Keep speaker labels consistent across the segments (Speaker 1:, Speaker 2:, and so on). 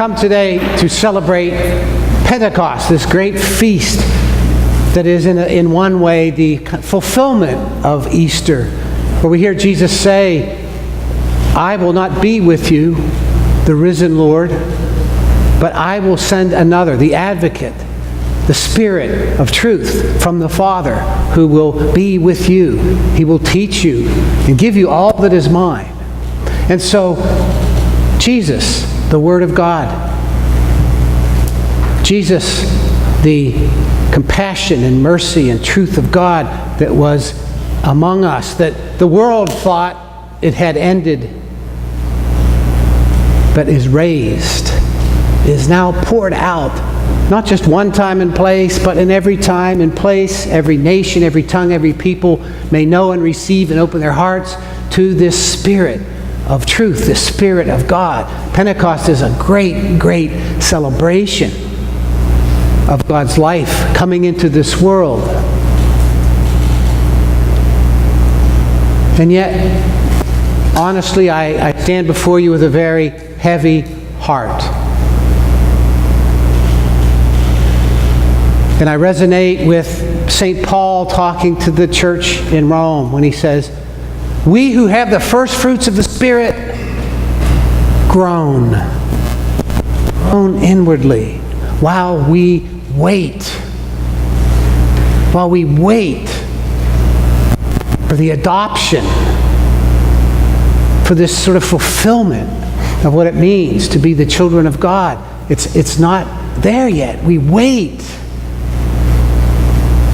Speaker 1: come today to celebrate Pentecost, this great feast that is in one way the fulfillment of Easter, where we hear Jesus say, I will not be with you, the risen Lord, but I will send another, the advocate, the Spirit of truth from the Father, who will be with you. He will teach you and give you all that is mine. And so, Jesus, the Word of God, Jesus, the compassion and mercy and truth of God that was among us, that the world thought it had ended, but is raised, is now poured out, not just one time and place, but in every time and place, every nation, every tongue, every people may know and receive and open their hearts to this Spirit of truth, this Spirit of God. Pentecost is a great, great celebration of God's life coming into this world. And yet, honestly, I stand before you with a very heavy heart. And I resonate with St. Paul talking to the church in Rome when he says, we who have the first fruits of the Spirit groan inwardly while we wait for the adoption, for this sort of fulfillment of what it means to be the children of God. It's not there yet. We wait.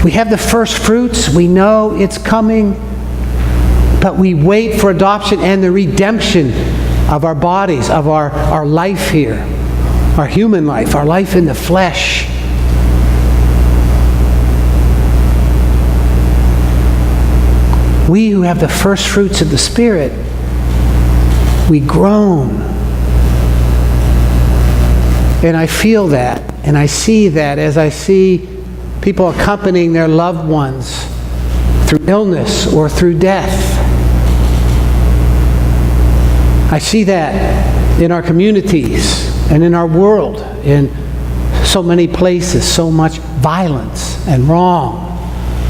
Speaker 1: We have the first fruits. We know it's coming. But we wait for adoption and the redemption of our bodies, of our life here, our human life, our life in the flesh. We who have the first fruits of the Spirit, we groan. And I feel that, and I see that as I see people accompanying their loved ones through illness or through death. I see that in our communities and in our world, in so many places, so much violence and wrong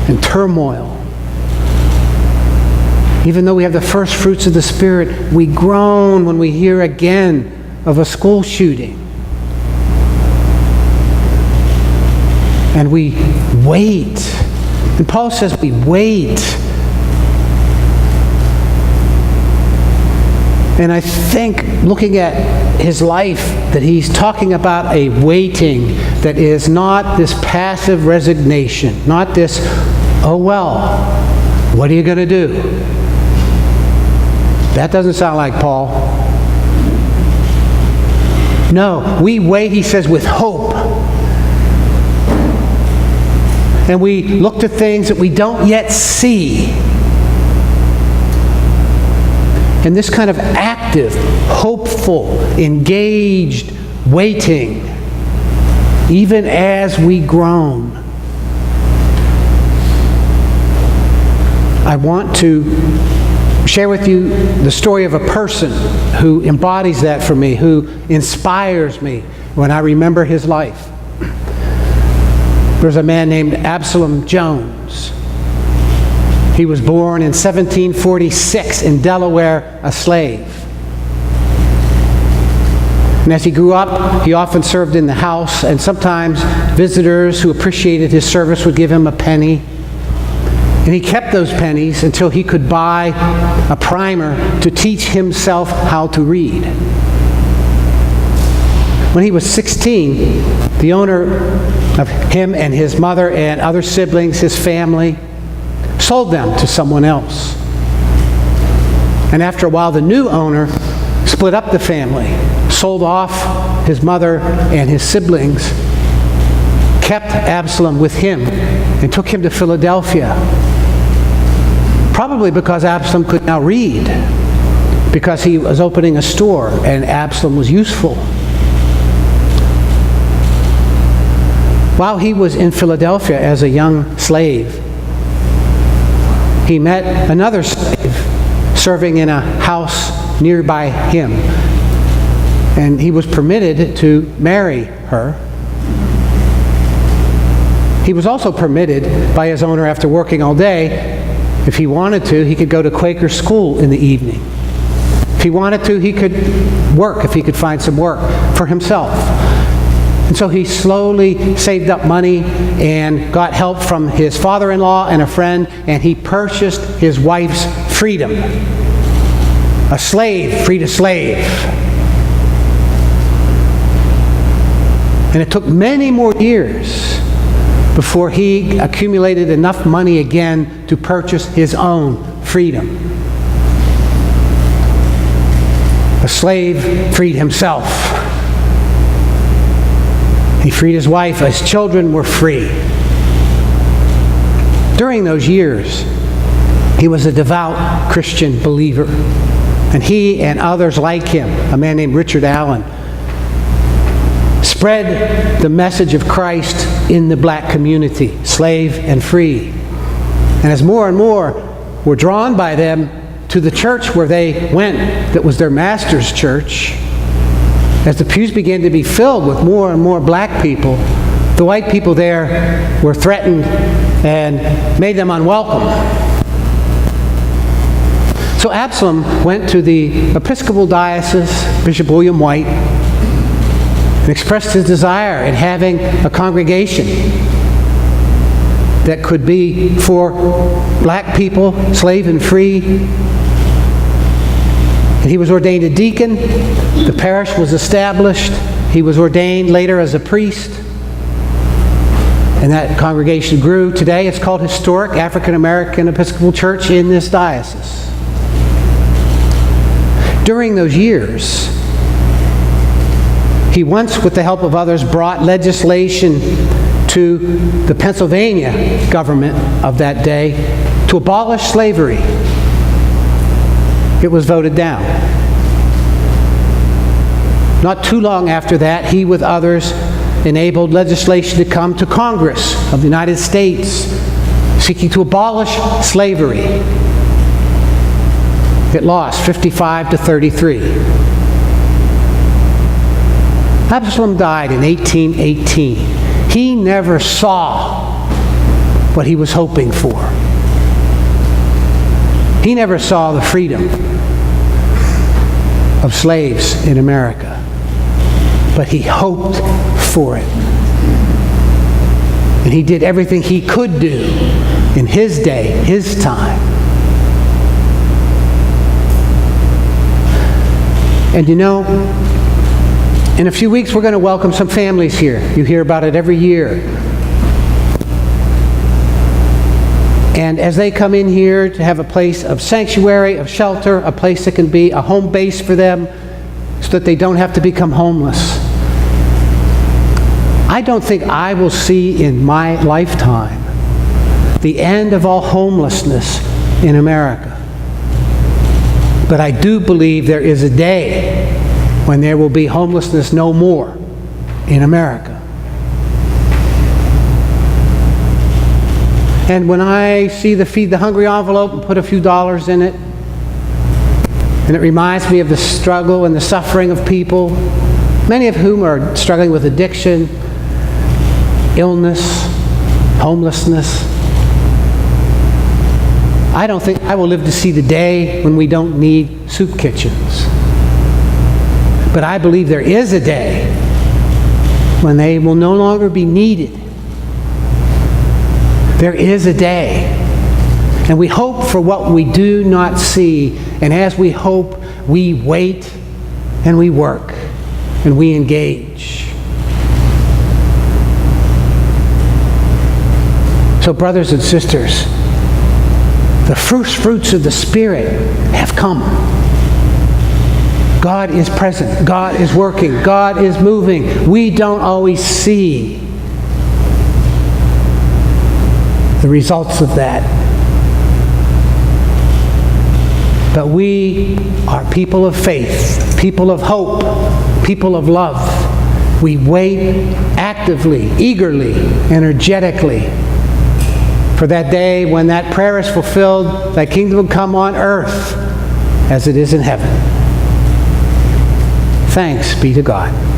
Speaker 1: and turmoil. Even though we have the first fruits of the Spirit, we groan when we hear again of a school shooting. And we wait. And Paul says we wait. And I think, looking at his life, that he's talking about a waiting that is not this passive resignation, not this, oh well, what are you going to do? That doesn't sound like Paul. No, we wait, he says, with hope. And we look to things that we don't yet see. And this kind of active, hopeful, engaged waiting, even as we groan. I want to share with you the story of a person who embodies that for me, who inspires me when I remember his life. There's a man named Absalom Jones. He was born in 1746 in Delaware, a slave. And as he grew up, he often served in the house, and sometimes visitors who appreciated his service would give him a penny. And he kept those pennies until he could buy a primer to teach himself how to read. When he was 16, the owner of him and his mother and other siblings, his family, sold them to someone else. And after a while, the new owner split up the family, sold off his mother and his siblings, kept Absalom with him, and took him to Philadelphia. Probably because Absalom could now read, because he was opening a store and Absalom was useful. While he was in Philadelphia as a young slave, he met another slave serving in a house nearby him. and he was permitted to marry her. He was also permitted by his owner, after working all day, if he wanted to, he could go to Quaker school in the evening. If he wanted to, he could work, if he could find some work for himself. And so he slowly saved up money and got help from his father-in-law and a friend, and he purchased his wife's freedom. A slave freed a slave. And it took many more years before he accumulated enough money again to purchase his own freedom. A slave freed himself. He freed his wife. His children were free. During those years, he was a devout Christian believer. And he and others like him, a man named Richard Allen, spread the message of Christ in the black community, slave and free. And as more and more were drawn by them to the church where they went, that was their master's church, as the pews began to be filled with more and more black people, the white people there were threatened and made them unwelcome. So Absalom went to the Episcopal diocese, Bishop William White, and expressed his desire in having a congregation that could be for black people, slave and free. And he was ordained a deacon. The parish was established. He was ordained later as a priest. And that congregation grew. Today it's called Historic African American Episcopal Church in this diocese. During those years, he once, with the help of others, brought legislation to the Pennsylvania government of that day to abolish slavery. It was voted down. Not too long after that, he, with others, enabled legislation to come to Congress of the United States seeking to abolish slavery. It lost 55 to 33. Absalom died in 1818. He never saw what he was hoping for. He never saw the freedom of slaves in America, but he hoped for it. And he did everything he could do in his day, his time. And you know, in a few weeks we're going to welcome some families here. You hear about it every year. And as they come in here to have a place of sanctuary, of shelter, a place that can be a home base for them so that they don't have to become homeless. I don't think I will see in my lifetime the end of all homelessness in America. But I do believe there is a day when there will be homelessness no more in America. And when I see the Feed the Hungry envelope and put a few dollars in it, and it reminds me of the struggle and the suffering of people, many of whom are struggling with addiction, illness, homelessness, I don't think I will live to see the day when we don't need soup kitchens. But I believe there is a day when they will no longer be needed. There is a day. And we hope for what we do not see. And as we hope, we wait and we work and we engage. So brothers and sisters, the first fruits of the Spirit have come. God is present. God is working. God is moving. We don't always see the results of that. But we are people of faith, people of hope, people of love. We wait actively, eagerly, energetically for that day when that prayer is fulfilled, thy kingdom will come on earth as it is in heaven. Thanks be to God.